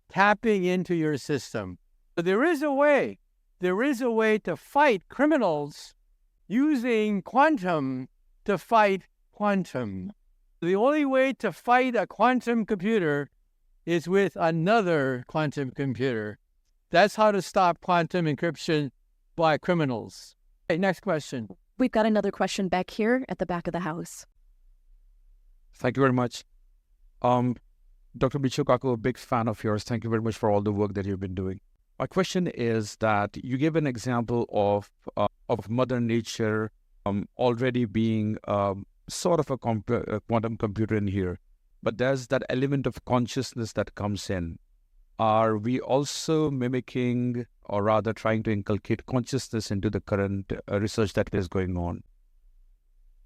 tapping into your system. So there is a way to fight criminals using quantum to fight quantum. The only way to fight a quantum computer is with another quantum computer. That's how to stop quantum encryption by criminals. Okay, next question. We've got another question back here at the back of the house. Thank you very much. Dr. Michio, Kaku, a big fan of yours. Thank you very much for all the work that you've been doing. My question is that you gave an example of Mother Nature already being sort of a quantum computer in here, but there's that element of consciousness that comes in. Are we also mimicking, or rather trying to inculcate consciousness into the current research that is going on?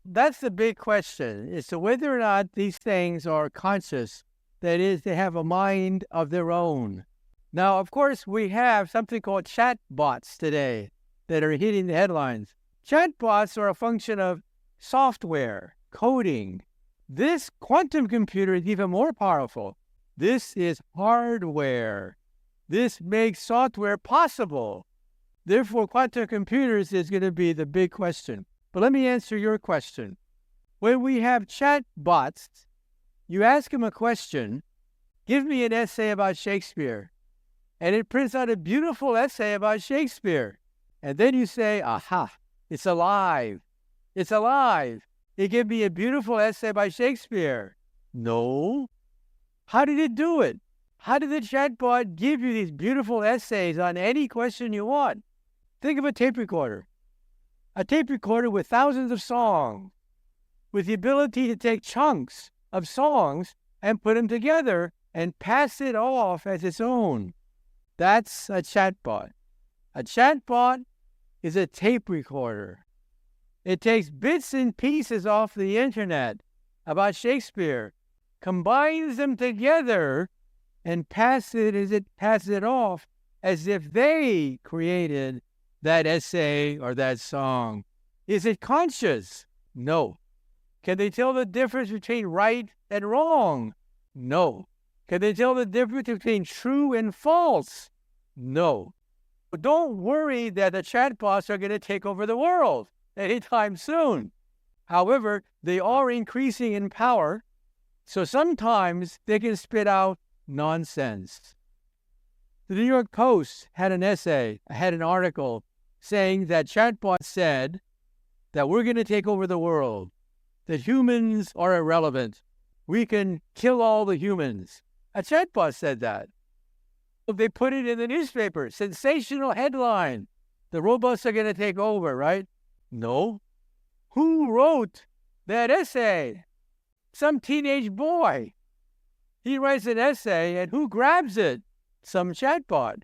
That's the big question, as to whether or not these things are conscious. That is, they have a mind of their own. Now, of course, we have something called chatbots today that are hitting the headlines. Chatbots are a function of software, coding. This quantum computer is even more powerful. This is hardware. This makes software possible. Therefore, quantum computers is going to be the big question. But let me answer your question. When we have chatbots, you ask them a question, give me an essay about Shakespeare, and it prints out a beautiful essay about Shakespeare. And then you say, aha, it's alive. It's alive. It gave me a beautiful essay by Shakespeare. No. How did it do it? How did the chatbot give you these beautiful essays on any question you want? Think of a tape recorder. A tape recorder with thousands of songs, with the ability to take chunks of songs and put them together and pass it off as its own. That's a chatbot. A chatbot is a tape recorder. It takes bits and pieces off the internet about Shakespeare, combines them together, and passes it off as if they created that essay or that song. Is it conscious? No. Can they tell the difference between right and wrong? No. Can they tell the difference between true and false? No. Don't worry that the chatbots are going to take over the world anytime soon. However, they are increasing in power, so sometimes they can spit out nonsense. The New York Post had an article saying that chatbots said that we're going to take over the world, that humans are irrelevant. We can kill all the humans. A chatbot said that. They put it in the newspaper. Sensational headline. The robots are going to take over, right? No. Who wrote that essay? Some teenage boy. He writes an essay, and who grabs it? Some chatbot.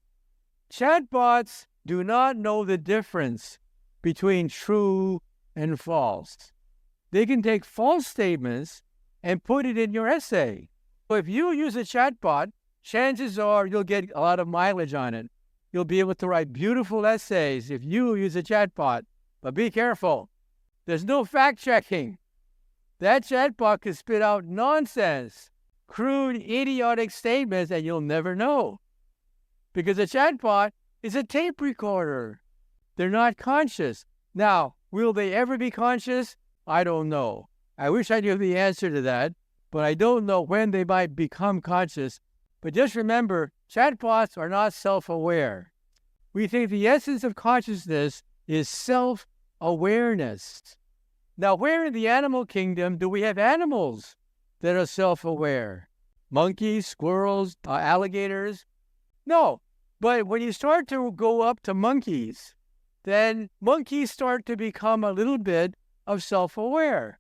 Chatbots do not know the difference between true and false. They can take false statements and put it in your essay. So if you use a chatbot, chances are you'll get a lot of mileage on it. You'll be able to write beautiful essays if you use a chatbot. But be careful. There's no fact-checking. That chatbot can spit out nonsense, crude, idiotic statements, and you'll never know. Because a chatbot is a tape recorder. They're not conscious. Now, will they ever be conscious? I don't know. I wish I knew the answer to that, but I don't know when they might become conscious. But just remember, chatbots are not self-aware. We think the essence of consciousness is self-awareness. Now, where in the animal kingdom do we have animals that are self-aware? Monkeys, squirrels, alligators? No, but when you start to go up to monkeys, then monkeys start to become a little bit of self-aware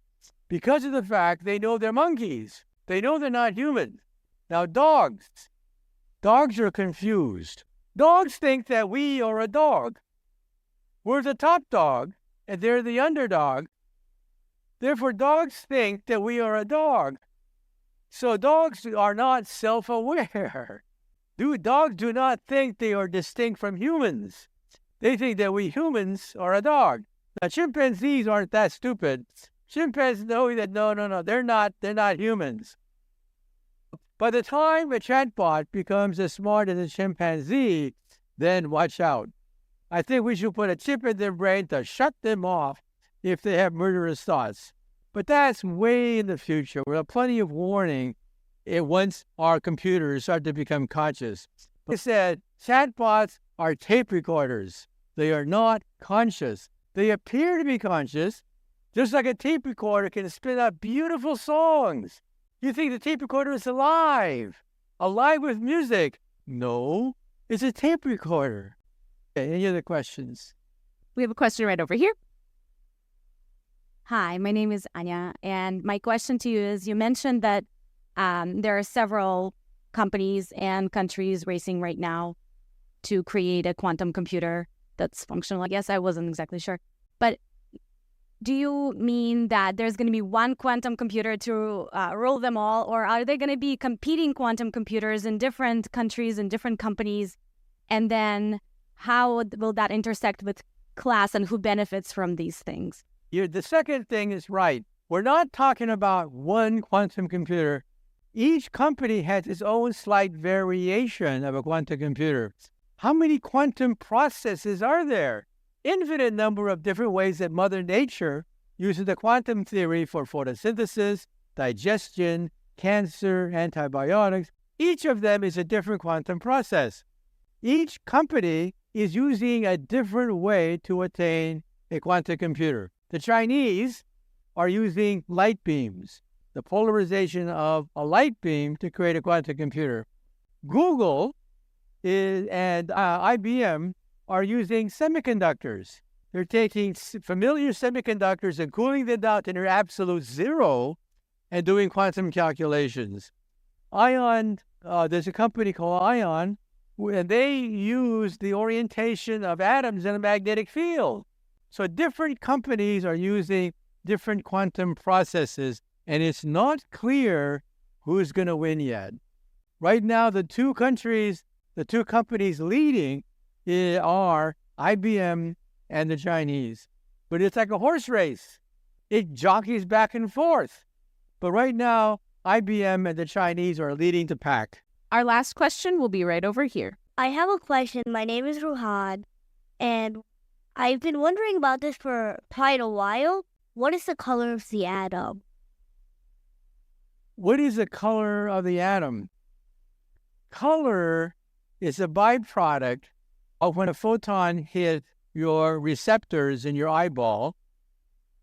because of the fact they know they're monkeys. They know they're not human. Now, dogs are confused. Dogs think that we are a dog. We're the top dog, and they're the underdog. Therefore, dogs think that we are a dog. So dogs are not self-aware. Dogs do not think they are distinct from humans. They think that we humans are a dog. Now, chimpanzees aren't that stupid. Chimpanzees know that no, they're not humans. By the time a chatbot becomes as smart as a chimpanzee, then watch out. I think we should put a chip in their brain to shut them off if they have murderous thoughts. But that's way in the future. We'll have plenty of warning once our computers start to become conscious. Like I said, chatbots are tape recorders. They are not conscious. They appear to be conscious, just like a tape recorder can spit out beautiful songs. You think the tape recorder is alive with music. No, it's a tape recorder. Okay, any other questions? We have a question right over here. Hi, my name is Anya, and my question to you is, you mentioned that there are several companies and countries racing right now to create a quantum computer that's functional. I guess I wasn't exactly sure. But do you mean that there's going to be one quantum computer to rule them all, or are there going to be competing quantum computers in different countries and different companies? And then how will that intersect with class and who benefits from these things? The second thing is right. We're not talking about one quantum computer. Each company has its own slight variation of a quantum computer. How many quantum processes are there? Infinite number of different ways that Mother Nature uses the quantum theory for photosynthesis, digestion, cancer, antibiotics. Each of them is a different quantum process. Each company is using a different way to attain a quantum computer. The Chinese are using light beams, the polarization of a light beam to create a quantum computer. Google and IBM are using semiconductors. They're taking familiar semiconductors and cooling them down to near absolute zero and doing quantum calculations. There's a company called Ion, and they use the orientation of atoms in a magnetic field. So different companies are using different quantum processes, and it's not clear who's going to win yet. Right now, the two companies leading are IBM and the Chinese. But it's like a horse race. It jockeys back and forth. But right now, IBM and the Chinese are leading the pack. Our last question will be right over here. I have a question. My name is Ruhan, and I've been wondering about this for quite a while. What is the color of the atom? What is the color of the atom? Color is a byproduct of when a photon hits your receptors in your eyeball.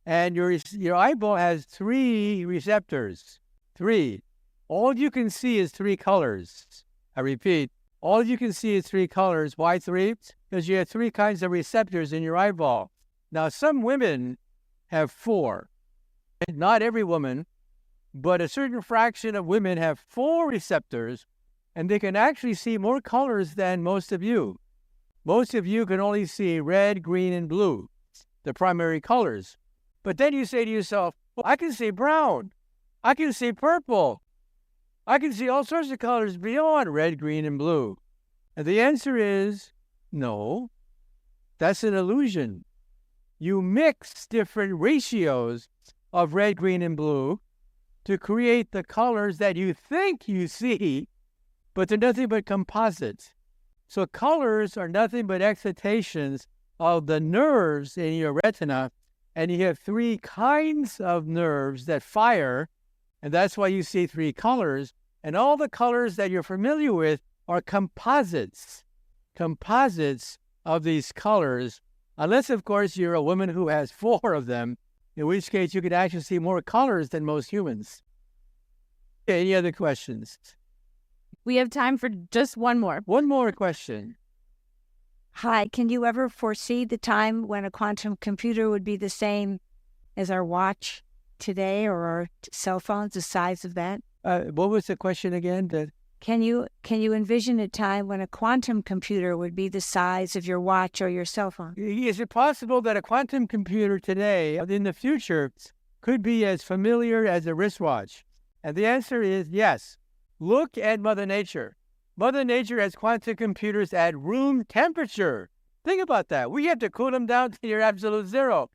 And your eyeball has 3 receptors. 3. All you can see is 3 colors. I repeat, all you can see is 3 colors. Why 3? Because you have 3 kinds of receptors in your eyeball. Now, some women have 4. Not every woman, but a certain fraction of women have 4 receptors, and they can actually see more colors than most of you. Most of you can only see red, green, and blue, the primary colors. But then you say to yourself, well, I can see brown. I can see purple. I can see all sorts of colors beyond red, green, and blue. And the answer is no. That's an illusion. You mix different ratios of red, green, and blue to create the colors that you think you see, but they're nothing but composites. So colors are nothing but excitations of the nerves in your retina, and you have 3 kinds of nerves that fire, and that's why you see 3 colors. And all the colors that you're familiar with are composites of these colors, unless, of course, you're a woman who has 4 of them, in which case you could actually see more colors than most humans. Any other questions? We have time for just one more. One more question. Hi, can you ever foresee the time when a quantum computer would be the same as our watch today or our cell phones, the size of that? What was the question again? Can you envision a time when a quantum computer would be the size of your watch or your cell phone? Is it possible that a quantum computer today, in the future, could be as familiar as a wristwatch? And the answer is yes. Look at Mother Nature. Mother Nature has quantum computers at room temperature. Think about that. We have to cool them down to near absolute zero.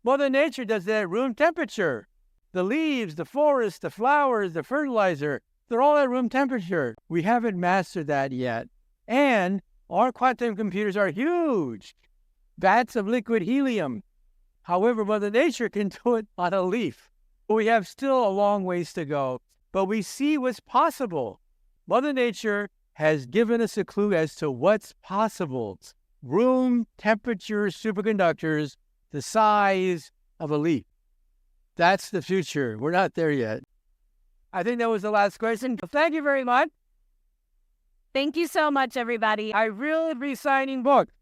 Mother Nature does that at room temperature. The leaves, the forest, the flowers, the fertilizer, they're all at room temperature. We haven't mastered that yet. And our quantum computers are huge. Vats of liquid helium. However, Mother Nature can do it on a leaf. We have still a long ways to go, but we see what's possible. Mother Nature has given us a clue as to what's possible. Room temperature superconductors the size of a leaf. That's the future. We're not there yet. I think that was the last question. Thank you very much. Thank you so much, everybody. I will be signing books.